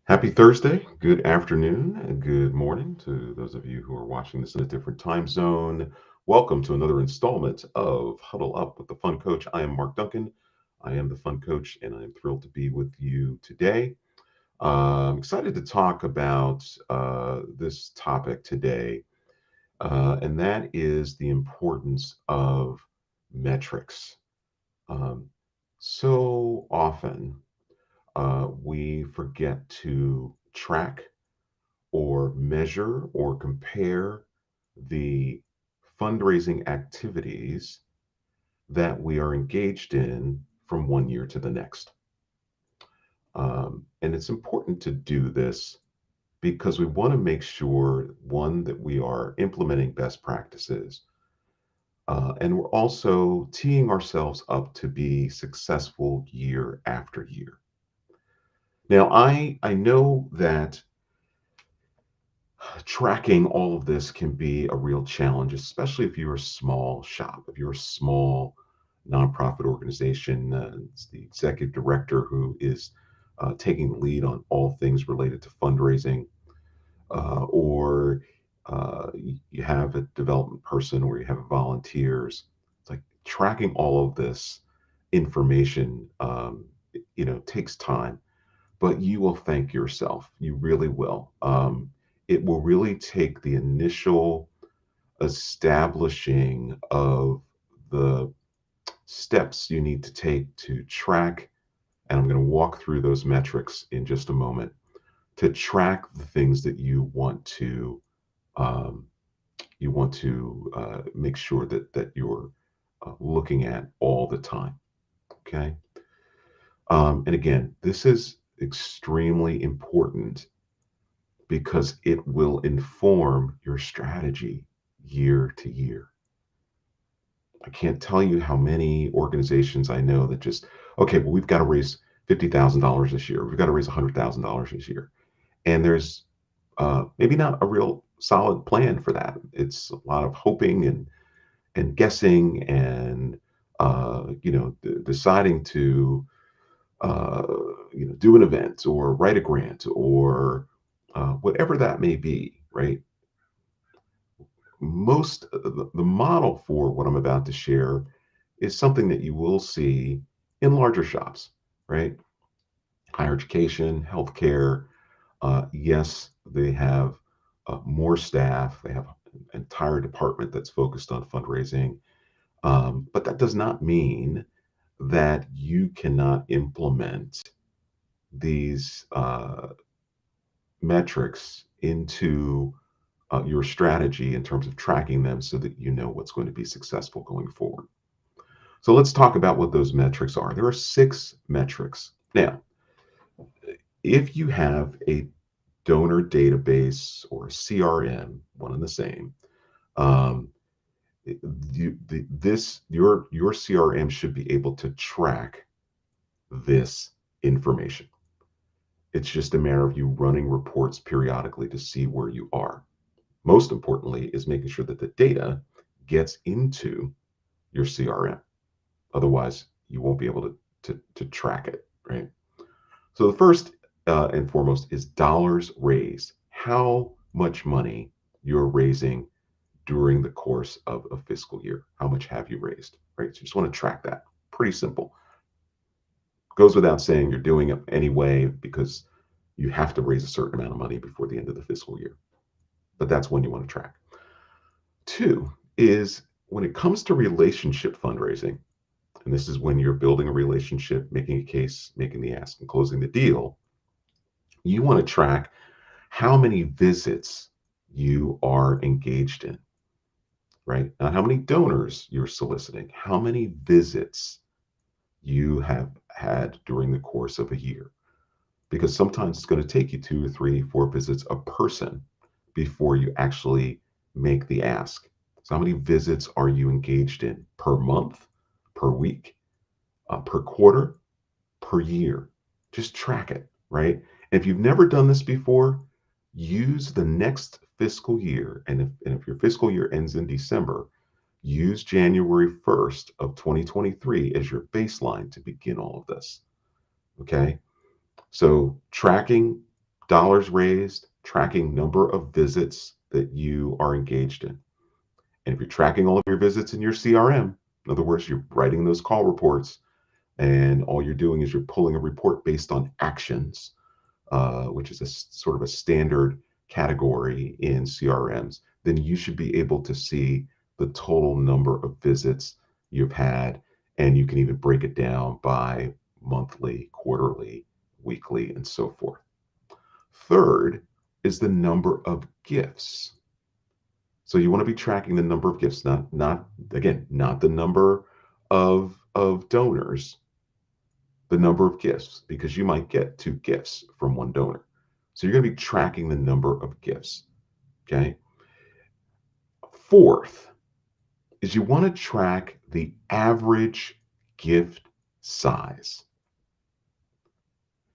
Happy Thursday. Good afternoon and good morning to those of you who are watching this in a different time zone. Welcome to another installment of Huddle Up with the Fun Coach. I am Mark Duncan. I am the Fun Coach, and I am thrilled to be with you today. I'm excited to talk about this topic today, and that is the importance of metrics. Um, so often we forget to track or measure or compare the fundraising activities that we are engaged in from one year to the next. And it's important to do this because we want to make sure, one, that we are implementing best practices, and we're also teeing ourselves up to be successful year after year. Now, I know that tracking all of this can be a real challenge, especially if you're a small shop, if you're a small nonprofit organization. It's the executive director who is taking the lead on all things related to fundraising, or you have a development person or you have volunteers. It's like tracking all of this information, takes time, but you will thank yourself. You really will. It will really take the initial establishing of the steps you need to take to track, and I'm going to walk through those metrics in just a moment, to track the things that um, make sure that you're looking at all the time. Okay. And again, this is extremely important because it will inform your strategy year to year. I can't tell you how many organizations I know that just, okay, well, we've got to raise $50,000 this year. We've got to raise $100,000 this year. And there's maybe not a real solid plan for that. It's a lot of hoping and guessing and, deciding to, uh, do an event or write a grant or whatever that may be, right? The model for what I'm about to share is something that you will see in larger shops, right? Higher education, healthcare. Yes, they have more staff. They have an entire department that's focused on fundraising. But that does not mean that you cannot implement these metrics into your strategy in terms of tracking them so that you know what's going to be successful going forward. So let's talk about what those metrics are. There are 6 metrics. Now, if you have a donor database or a CRM, one and the same, um, your CRM should be able to track this information. It's just a matter of you running reports periodically to see where you are. Most importantly is making sure that the data gets into your CRM. Otherwise, you won't be able to track it, right? So the first and foremost is dollars raised. How much money you're raising during the course of a fiscal year. How much have you raised, right? So you just want to track that. Pretty simple. Goes without saying you're doing it anyway because you have to raise a certain amount of money before the end of the fiscal year. But that's one you want to track. Two is when it comes to relationship fundraising, and this is when you're building a relationship, making a case, making the ask, and closing the deal, you want to track how many visits you are engaged in, right? Not how many donors you're soliciting, how many visits you have had during the course of a year. Because sometimes it's going to take you 2 or 3, 4 visits a person before you actually make the ask. So, how many visits are you engaged in per month, per week, per quarter, per year? Just track it, right? And if you've never done this before, use the next fiscal year. And if your fiscal year ends in December, use January 1st of 2023 as your baseline to begin all of this. Okay. So tracking dollars raised, tracking number of visits that you are engaged in. And if you're tracking all of your visits in your CRM, in other words, you're writing those call reports, and all you're doing is you're pulling a report based on actions, which is a sort of a standard category in CRMs, then you should be able to see the total number of visits you've had, and you can even break it down by monthly, quarterly, weekly, and so forth. Third is the number of gifts. So you want to be tracking the number of gifts, not again, not the number of donors, the number of gifts, because you might get 2 gifts from one donor. So you're going to be tracking the number of gifts. Okay. Fourth is you want to track the average gift size.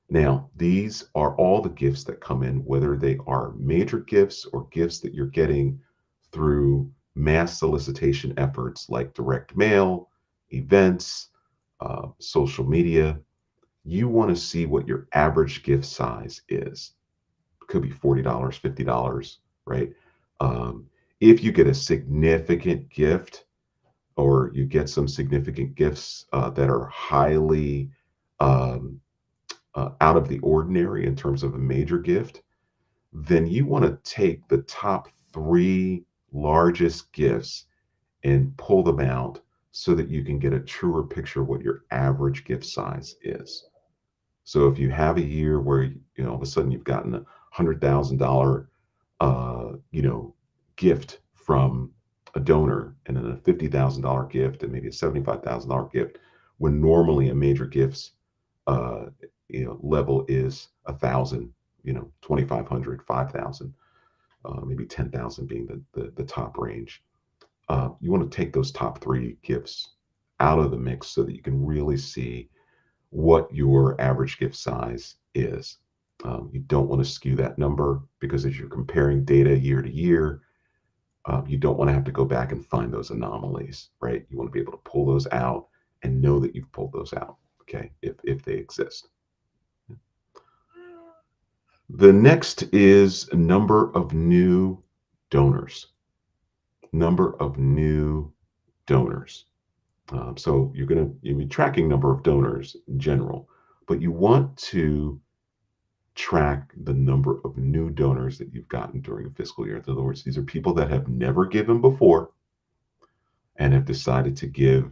Now, these are all the gifts that come in, whether they are major gifts or gifts that you're getting through mass solicitation efforts like direct mail, events, social media. You want to see what your average gift size is. It could be $40, $50, right? Um, if you get a significant gift, or you get some significant gifts that are highly um, out of the ordinary in terms of a major gift, then you want to take the top 3 largest gifts and pull them out so that you can get a truer picture of what your average gift size is. So if you have a year where all of a sudden you've gotten $100,000 gift from a donor, and then a $50,000 gift, and maybe a $75,000 gift, when normally a major gifts uh, level is 1,000, 2,500, 5,000, maybe 10,000 being the top range. You want to take those top 3 gifts out of the mix so that you can really see what your average gift size is. You don't want to skew that number, because as you're comparing data year to year, you don't want to have to go back and find those anomalies, right? You want to be able to pull those out and know that you've pulled those out, okay, if they exist. The next is number of new donors. Number of new donors. So you'll be tracking number of donors in general, but you want to track the number of new donors that you've gotten during a fiscal year. In other words, these are people that have never given before and have decided to give,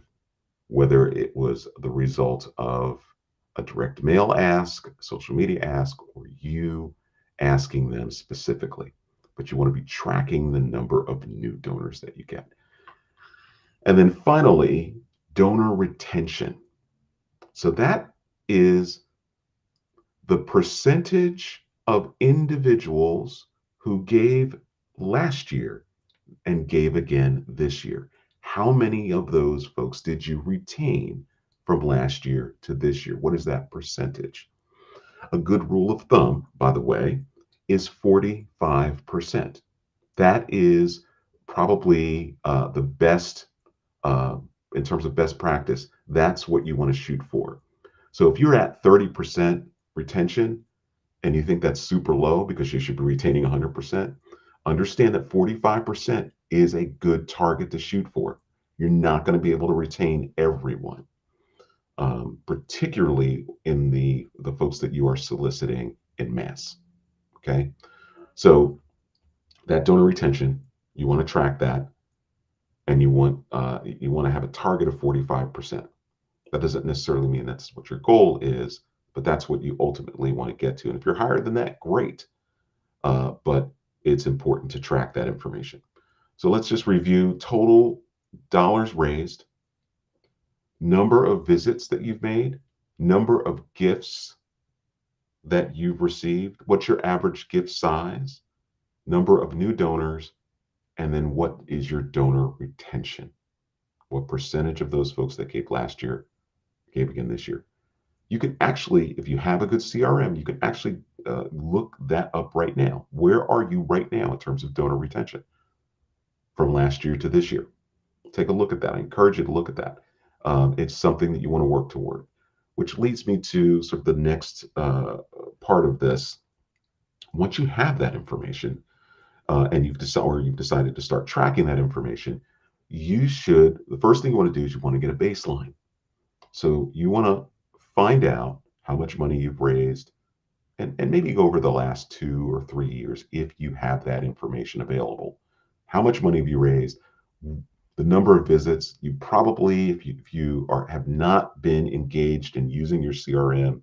whether it was the result of a direct mail ask, social media ask, or you asking them specifically. But you want to be tracking the number of new donors that you get. And then finally, donor retention. So that is the percentage of individuals who gave last year and gave again this year. How many of those folks did you retain from last year to this year? What is that percentage? A good rule of thumb, by the way, is 45%. That is probably the best, uh, in terms of best practice. That's what you want to shoot for. So if you're at 30% retention, and you think that's super low because you should be retaining 100%, understand that 45% is a good target to shoot for. You're not going to be able to retain everyone, particularly in the folks that you are soliciting in mass. Okay, so that donor retention, you want to track that, and you want to have a target of 45%. That doesn't necessarily mean that's what your goal is, but that's what you ultimately want to get to. And if you're higher than that, great. But it's important to track that information. So let's just review total dollars raised, number of visits that you've made, number of gifts that you've received, what's your average gift size, number of new donors, and then what is your donor retention? What percentage of those folks that gave last year gave again this year? You can actually, if you have a good CRM, you can actually look that up right now. Where are you right now in terms of donor retention from last year to this year? Take a look at that. I encourage you to look at that. It's something that you want to work toward, which leads me to sort of the next part of this, Once you have that information, and you've decided to start tracking that information, the first thing you want to do is you want to get a baseline. So you want to find out how much money you've raised, and maybe go over the last 2 or 3 years if you have that information available. How much money have you raised? The number of visits. You probably, if you have not been engaged in using your CRM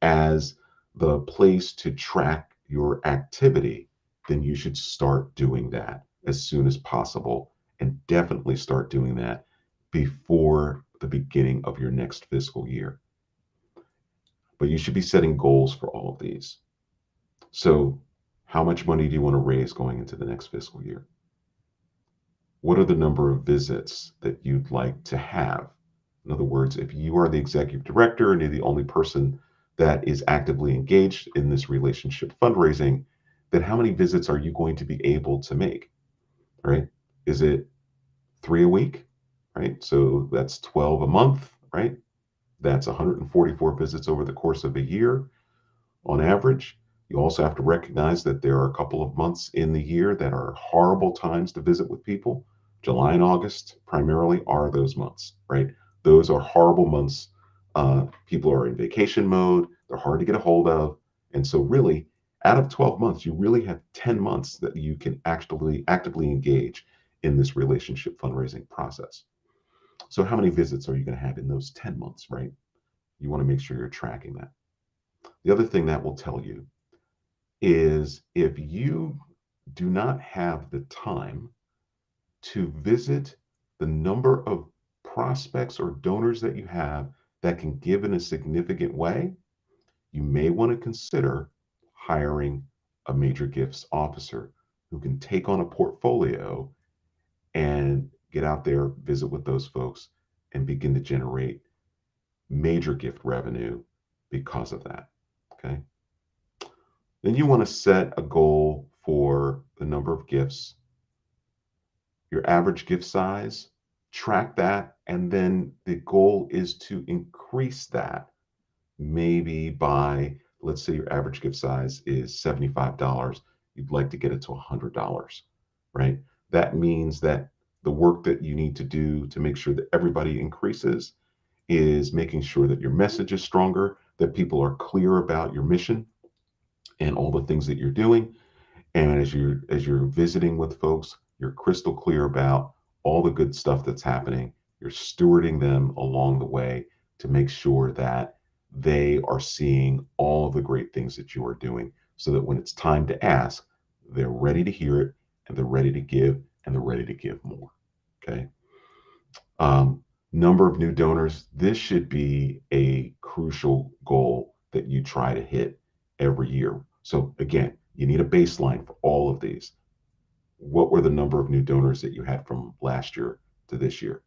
as the place to track your activity, then you should start doing that as soon as possible, and definitely start doing that before the beginning of your next fiscal year. But you should be setting goals for all of these. So, how much money do you want to raise going into the next fiscal year? What are the number of visits that you'd like to have? In other words, if you are the executive director and you're the only person that is actively engaged in this relationship fundraising, then how many visits are you going to be able to make? Right? Is it 3 a week? Right? So that's 12 a month, right? That's 144 visits over the course of a year on average. You also have to recognize that there are a couple of months in the year that are horrible times to visit with people. July and August primarily are those months, right? Those are horrible months. People are in vacation mode, they're hard to get a hold of. And so, really, out of 12 months, you really have 10 months that you can actually actively engage in this relationship fundraising process. So, how many visits are you going to have in those 10 months, right? You want to make sure you're tracking that. The other thing that will tell you is if you do not have the time to visit the number of prospects or donors that you have that can give in a significant way, you may want to consider hiring a major gifts officer who can take on a portfolio and get out there, visit with those folks, and begin to generate major gift revenue because of that. Okay. Then you want to set a goal for the number of gifts, your average gift size, track that, and then the goal is to increase that maybe by, let's say your average gift size is $75. You'd like to get it to $100, right? That means that the work that you need to do to make sure that everybody increases is making sure that your message is stronger, that people are clear about your mission and all the things that you're doing. And as you're visiting with folks, you're crystal clear about all the good stuff that's happening. You're stewarding them along the way to make sure that they are seeing all of the great things that you are doing, so that when it's time to ask, they're ready to hear it, and they're ready to give, and they're ready to give more. Okay. Number of new donors. This should be a crucial goal that you try to hit every year. So again, you need a baseline for all of these. What were the number of new donors that you had from last year to this year,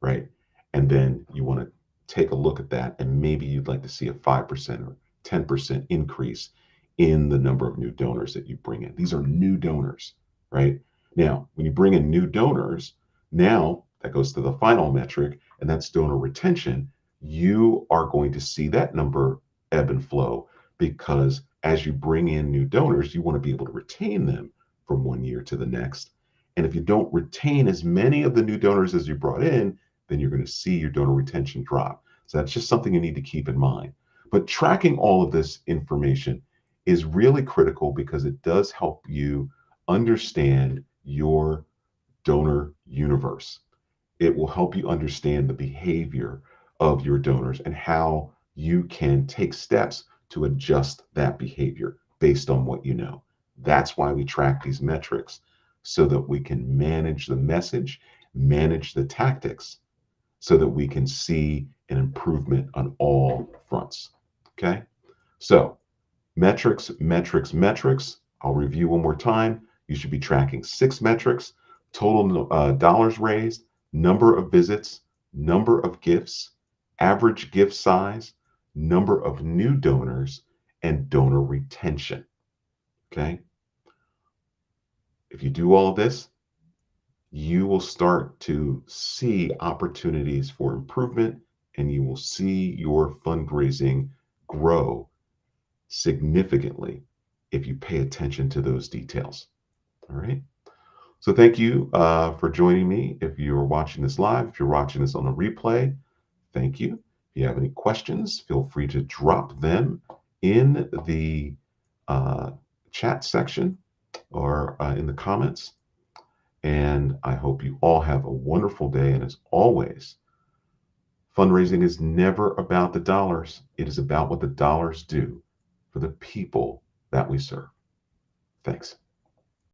right? And then you want to take a look at that, and maybe you'd like to see a 5% or 10% increase in the number of new donors that you bring in. These are new donors, right? Now, when you bring in new donors, now that goes to the final metric, and that's donor retention. You are going to see that number ebb and flow, because as you bring in new donors, you want to be able to retain them from one year to the next. And if you don't retain as many of the new donors as you brought in, then you're going to see your donor retention drop. So that's just something you need to keep in mind. But tracking all of this information is really critical, because it does help you understand your donor universe. It will help you understand the behavior of your donors and how you can take steps to adjust that behavior based on what you know. That's why we track these metrics, so that we can manage the message, manage the tactics, so that we can see an improvement on all fronts. Okay. So, metrics, metrics, metrics. I'll review one more time. You should be tracking 6 metrics: total dollars raised, number of visits, number of gifts, average gift size, number of new donors, and donor retention. Okay. If you do all of this, you will start to see opportunities for improvement, and you will see your fundraising grow significantly if you pay attention to those details. All right. So thank you for joining me. If you're watching this live, if you're watching this on a replay, thank you. If you have any questions, feel free to drop them in the uh, chat section or in the comments. And I hope you all have a wonderful day. And as always, fundraising is never about the dollars. It is about what the dollars do for the people that we serve. Thanks.